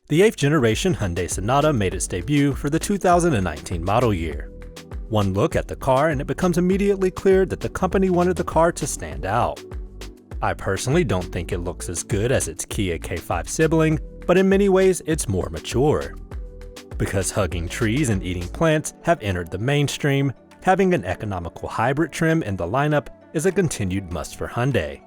The 8th generation Hyundai Sonata made its debut for the 2019 model year. One look at the car and it becomes immediately clear that the company wanted the car to stand out. I personally don't think it looks as good as its Kia K5 sibling, but in many ways it's more mature. Because hugging trees and eating plants have entered the mainstream, having an economical hybrid trim in the lineup is a continued must for Hyundai.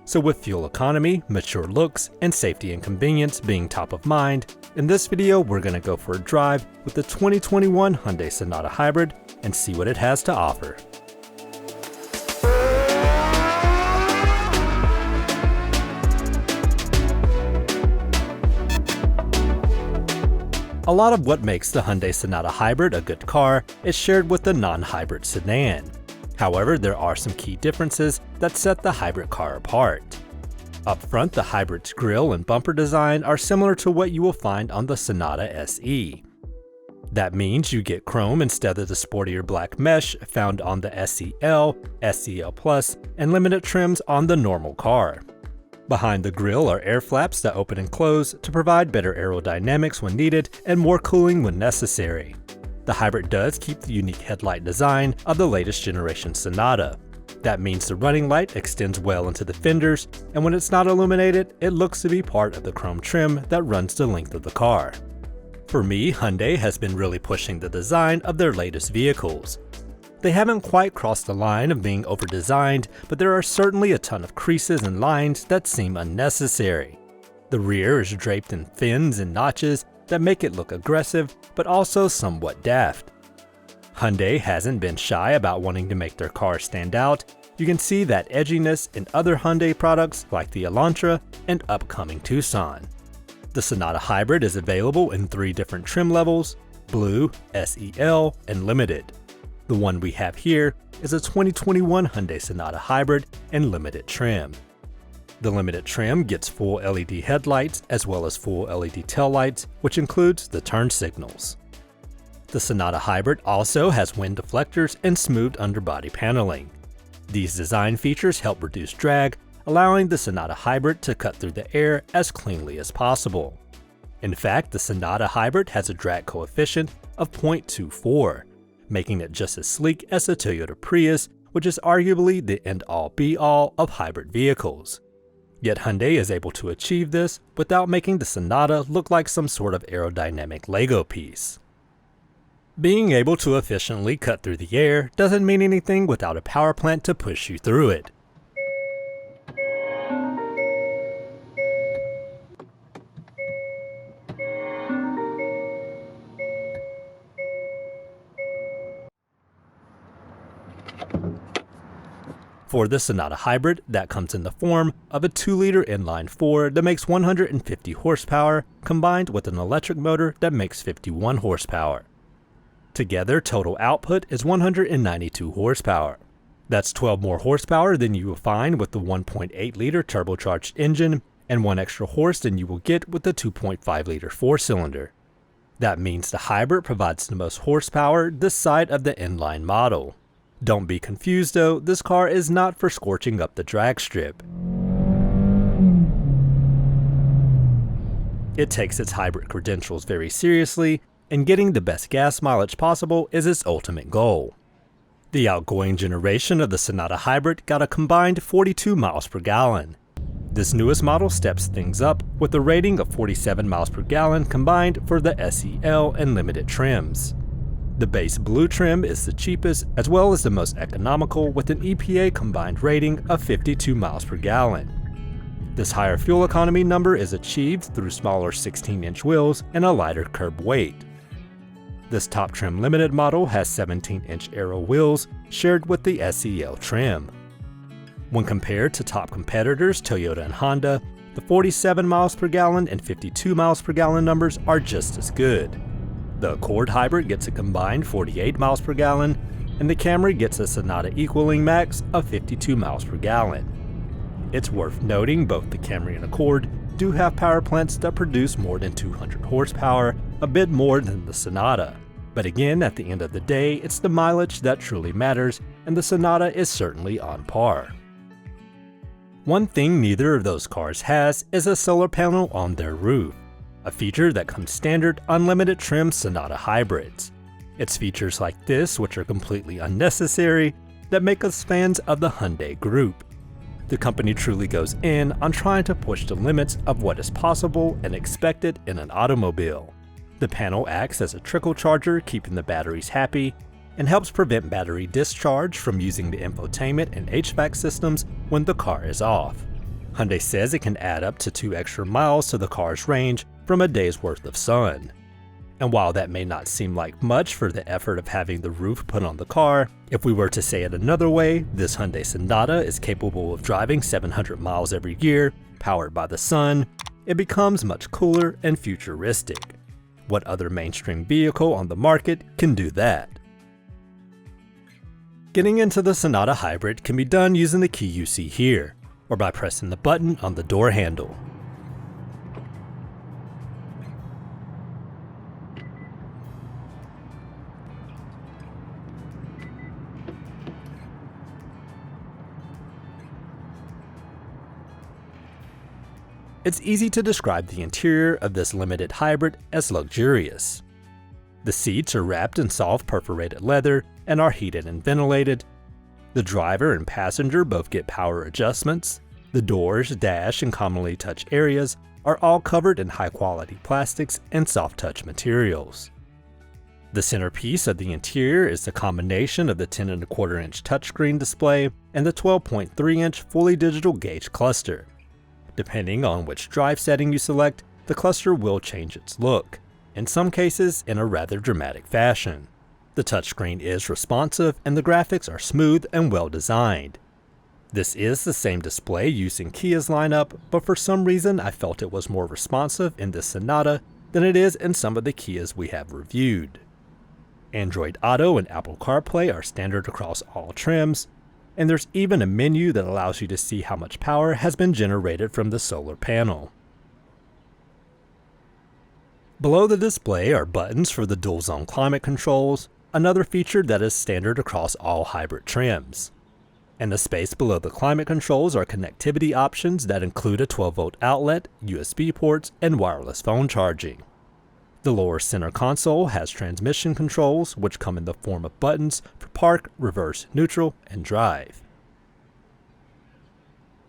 So with fuel economy, mature looks, and safety and convenience being top of mind, in this video we're going to go for a drive with the 2021 Hyundai Sonata Hybrid and see what it has to offer. A lot of what makes the Hyundai Sonata Hybrid a good car is shared with the non-hybrid sedan. However, there are some key differences that set the hybrid car apart. Up front, the hybrid's grille and bumper design are similar to what you will find on the Sonata SE. That means you get chrome instead of the sportier black mesh found on the SEL, SEL Plus, and limited trims on the normal car. Behind the grille are air flaps that open and close to provide better aerodynamics when needed and more cooling when necessary. The hybrid does keep the unique headlight design of the latest generation Sonata. That means the running light extends well into the fenders, and when it's not illuminated, it looks to be part of the chrome trim that runs the length of the car. For me, Hyundai has been really pushing the design of their latest vehicles. They haven't quite crossed the line of being over-designed, but there are certainly a ton of creases and lines that seem unnecessary. The rear is draped in fins and notches that make it look aggressive, but also somewhat daft. Hyundai hasn't been shy about wanting to make their cars stand out. You can see that edginess in other Hyundai products like the Elantra and upcoming Tucson. The Sonata Hybrid is available in 3 different trim levels: Blue, SEL, and Limited. The one we have here is a 2021 Hyundai Sonata Hybrid and Limited trim. The Limited trim gets full LED headlights as well as full LED taillights, which includes the turn signals. The Sonata Hybrid also has wind deflectors and smoothed underbody paneling. These design features help reduce drag, allowing the Sonata Hybrid to cut through the air as cleanly as possible. In fact, the Sonata Hybrid has a drag coefficient of 0.24, making it just as sleek as the Toyota Prius, which is arguably the end-all be-all of hybrid vehicles. Yet Hyundai is able to achieve this without making the Sonata look like some sort of aerodynamic Lego piece. Being able to efficiently cut through the air doesn't mean anything without a power plant to push you through it. For the Sonata Hybrid, that comes in the form of a 2-liter inline-4 that makes 150 horsepower combined with an electric motor that makes 51 horsepower. Together, total output is 192 horsepower. That's 12 more horsepower than you will find with the 1.8-liter turbocharged engine and 1 extra horse than you will get with the 2.5-liter 4-cylinder. That means the hybrid provides the most horsepower this side of the inline model. Don't be confused though, this car is not for scorching up the drag strip. It takes its hybrid credentials very seriously, and getting the best gas mileage possible is its ultimate goal. The outgoing generation of the Sonata Hybrid got a combined 42 miles per gallon. This newest model steps things up with a rating of 47 miles per gallon combined for the SEL and Limited trims. The base blue trim is the cheapest as well as the most economical with an EPA combined rating of 52 miles per gallon. This higher fuel economy number is achieved through smaller 16-inch wheels and a lighter curb weight. This top trim Limited model has 17-inch aero wheels shared with the SEL trim. When compared to top competitors Toyota and Honda, the 47 miles per gallon and 52 miles per gallon numbers are just as good. The Accord Hybrid gets a combined 48 miles per gallon, and the Camry gets a Sonata equaling max of 52 miles per gallon. It's worth noting both the Camry and Accord do have power plants that produce more than 200 horsepower, a bit more than the Sonata. But again, at the end of the day, it's the mileage that truly matters, and the Sonata is certainly on par. One thing neither of those cars has is a solar panel on their roof. a feature that comes standard on limited trim Sonata hybrids. It's features like this, which are completely unnecessary, that make us fans of the Hyundai group. The company truly goes in on trying to push the limits of what is possible and expected in an automobile. The panel acts as a trickle charger, keeping the batteries happy, and helps prevent battery discharge from using the infotainment and HVAC systems when the car is off. Hyundai says it can add up to 2 extra miles to the car's range from a day's worth of sun. And while that may not seem like much for the effort of having the roof put on the car, if we were to say it another way, this Hyundai Sonata is capable of driving 700 miles every year, powered by the sun. It becomes much cooler and futuristic. What other mainstream vehicle on the market can do that? Getting into the Sonata Hybrid can be done using the key you see here, or by pressing the button on the door handle. It's easy to describe the interior of this limited hybrid as luxurious. The seats are wrapped in soft perforated leather and are heated and ventilated. The driver and passenger both get power adjustments. The doors, dash, and commonly touch areas are all covered in high-quality plastics and soft-touch materials. The centerpiece of the interior is the combination of the 10.25-inch touchscreen display and the 12.3-inch fully digital gauge cluster. Depending on which drive setting you select, the cluster will change its look, in some cases in a rather dramatic fashion. The touchscreen is responsive and the graphics are smooth and well designed. This is the same display used in Kia's lineup, but for some reason I felt it was more responsive in this Sonata than it is in some of the Kias we have reviewed. Android Auto and Apple CarPlay are standard across all trims, and there's even a menu that allows you to see how much power has been generated from the solar panel. Below the display are buttons for the dual-zone climate controls, another feature that is standard across all hybrid trims. In the space below the climate controls are connectivity options that include a 12-volt outlet, USB ports, and wireless phone charging. The lower center console has transmission controls, which come in the form of buttons for park, reverse, neutral, and drive.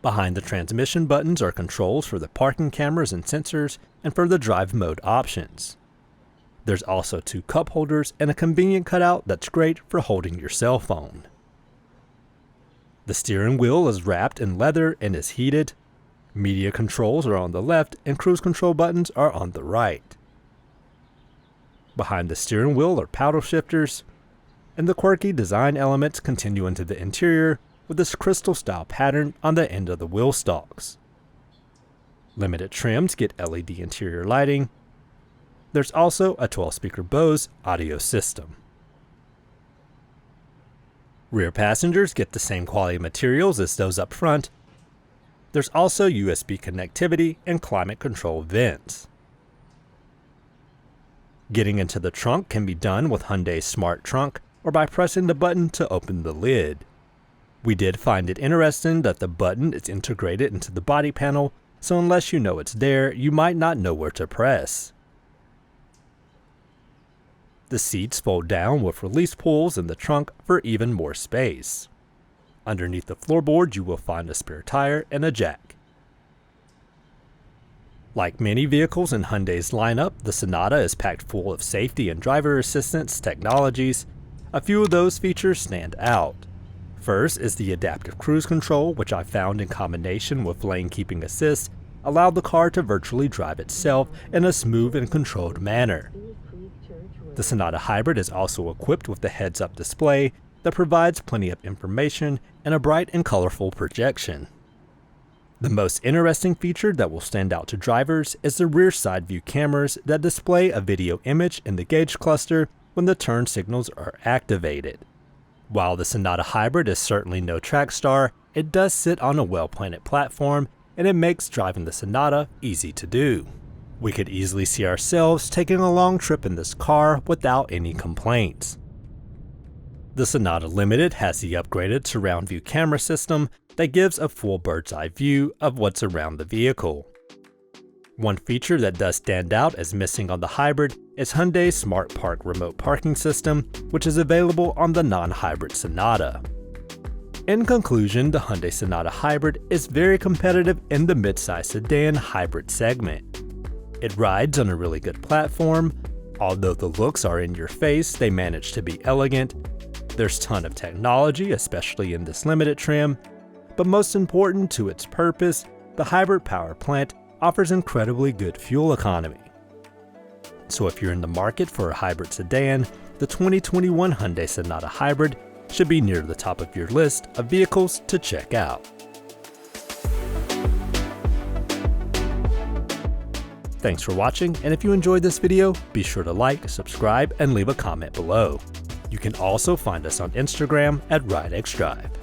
Behind the transmission buttons are controls for the parking cameras and sensors and for the drive mode options. There's also 2 cup holders and a convenient cutout that's great for holding your cell phone. The steering wheel is wrapped in leather and is heated. Media controls are on the left and cruise control buttons are on the right. Behind the steering wheel are paddle shifters, and the quirky design elements continue into the interior with this crystal style pattern on the end of the wheel stalks. Limited trims get LED interior lighting. There's also a 12-speaker Bose audio system. Rear passengers get the same quality materials as those up front. There's also USB connectivity and climate control vents. Getting into the trunk can be done with Hyundai's Smart Trunk or by pressing the button to open the lid. We did find it interesting that the button is integrated into the body panel, so unless you know it's there, you might not know where to press. The seats fold down with release pulls in the trunk for even more space. Underneath the floorboard, you will find a spare tire and a jack. Like many vehicles in Hyundai's lineup, the Sonata is packed full of safety and driver assistance technologies. A few of those features stand out. First is the adaptive cruise control, which I found in combination with lane keeping assist allowed the car to virtually drive itself in a smooth and controlled manner. The Sonata Hybrid is also equipped with the heads-up display that provides plenty of information and a bright and colorful projection. The most interesting feature that will stand out to drivers is the rear side view cameras that display a video image in the gauge cluster when the turn signals are activated. While the Sonata Hybrid is certainly no track star, it does sit on a well-planted platform and it makes driving the Sonata easy to do. We could easily see ourselves taking a long trip in this car without any complaints. The Sonata Limited has the upgraded surround view camera system that gives a full bird's eye view of what's around the vehicle. One feature that does stand out as missing on the Hybrid is Hyundai's Smart Park remote parking system, which is available on the non-hybrid Sonata. In conclusion, the Hyundai Sonata Hybrid is very competitive in the midsize sedan hybrid segment. It rides on a really good platform. Although the looks are in your face, they manage to be elegant. There's a ton of technology, especially in this limited trim, but most important to its purpose, the hybrid power plant offers incredibly good fuel economy. So if you're in the market for a hybrid sedan, the 2021 Hyundai Sonata Hybrid should be near the top of your list of vehicles to check out. Thanks for watching, and if you enjoyed this video, be sure to like, subscribe, and leave a comment below. You can also find us on Instagram at rideXdrive.